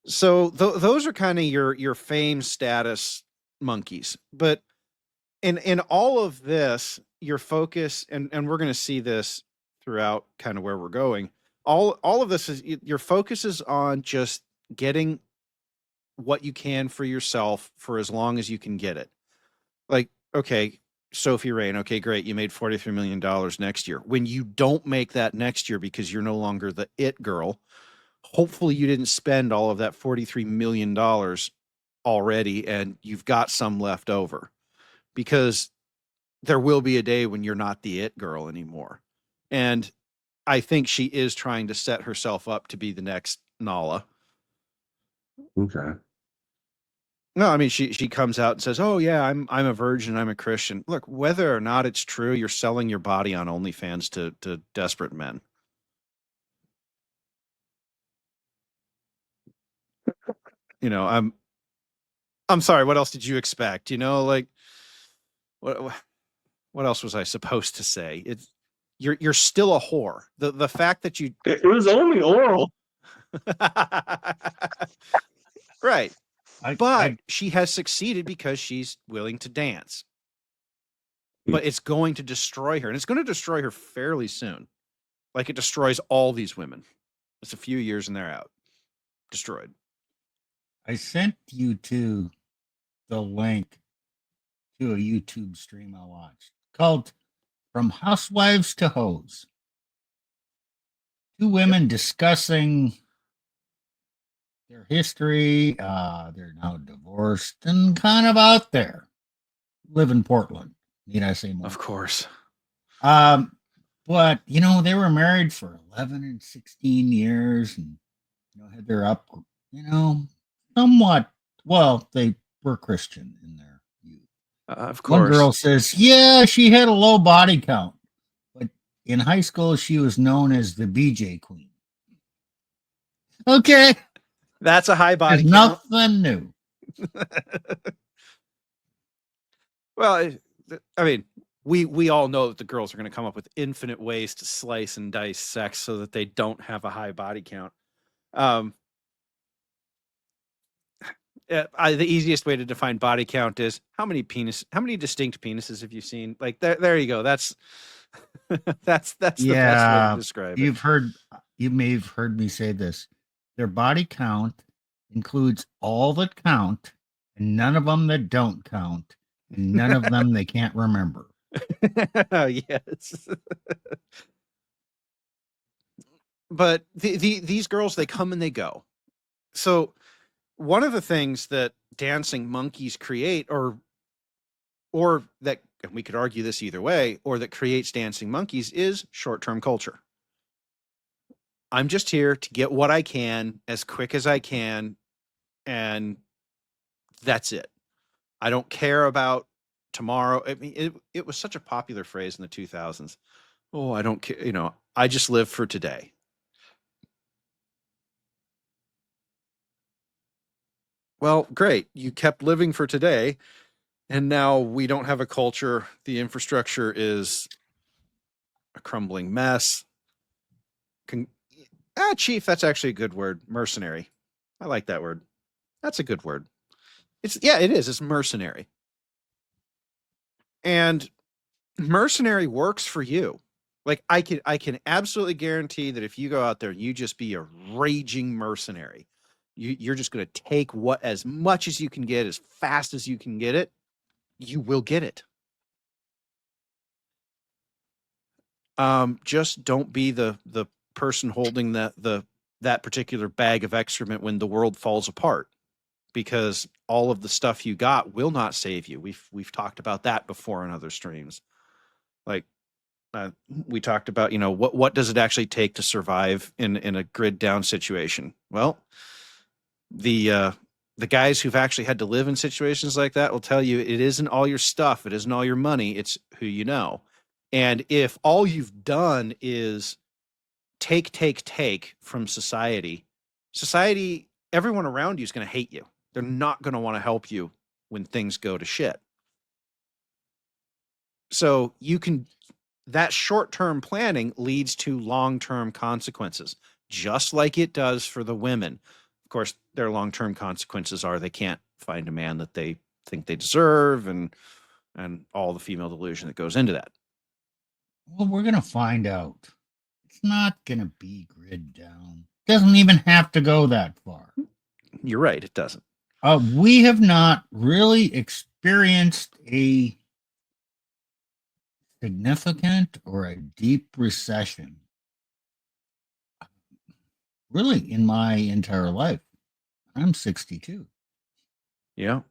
So those are kind of your fame status monkeys. But in all of this, your focus, and we're going to see this throughout kind of where we're going. All of this is your focus is on just getting what you can for yourself for as long as you can get it. Like, okay, Sophie Rain, okay, great. You made $43 million next year. When you don't make that next year because you're no longer the it girl, hopefully you didn't spend all of that $43 million already and you've got some left over, because there will be a day when you're not the it girl anymore. And I think she is trying to set herself up to be the next Nala. Okay. No, I mean she comes out and says, "Oh yeah, I'm a virgin, I'm a Christian." Look, whether or not it's true, you're selling your body on OnlyFans to desperate men. You know, I'm sorry, what else did you expect? You know, like what else was I supposed to say? It's you're still a whore. The fact that you It was only oral. Right. But she has succeeded because she's willing to dance. But it's going to destroy her, and it's going to destroy her fairly soon. Like it destroys all these women. It's a few years and they're out. Destroyed. I sent you to the link to a YouTube stream I watched called From Housewives to Hoes. Two women discussing their history. They're now divorced and kind of out there. Live in Portland. Need I say more? Of course. But they were married for 11 and 16 years, and had their up, somewhat. Well, they were Christian in their youth. Of course. One girl says, "Yeah, she had a low body count, but in high school she was known as the BJ Queen." Okay, that's a high body count. Nothing new. Well, I mean, we all know that the girls are going to come up with infinite ways to slice and dice sex so that they don't have a high body count. The easiest way to define body count is how many distinct penises have you seen? Like there you go. That's the best way to describe it. You may have heard me say this. Their body count includes all that count and none of them that don't count, and none of them they can't remember. Yes. But these girls, they come and they go. So one of the things that dancing monkeys create, or that, and we could argue this either way, or that creates dancing monkeys, is short-term culture. I'm just here to get what I can as quick as I can, and that's it. I don't care about tomorrow. I mean, it was such a popular phrase in the 2000s. Oh, I don't care. I just live for today. Well, great. You kept living for today, and now we don't have a culture. The infrastructure is a crumbling mess. Chief, that's actually a good word. Mercenary. I like that word. That's a good word. It is. It's mercenary. And mercenary works for you. Like I can absolutely guarantee that if you go out there and you just be a raging mercenary, you're just going to take as much as you can get, as fast as you can get it, you will get it. Just don't be the person holding that particular bag of excrement when the world falls apart, because all of the stuff you got will not save you. We've talked about that before in other streams. Like we talked about, what does it actually take to survive in a grid down situation? Well, the guys who've actually had to live in situations like that will tell you it isn't all your stuff, it isn't all your money, it's who you know. And if all you've done is take from society, everyone around you is going to hate you. They're not going to want to help you when things go to shit. So that short-term planning leads to long-term consequences, just like it does for the women. of course, their long-term consequences are they can't find a man that they think they deserve, and all the female delusion that goes into that. Well, we're going to find out. It's not going to be grid down. Doesn't even have to go that far. You're right, it doesn't. We have not really experienced a significant or a deep recession really in my entire life. I'm 62. Yeah.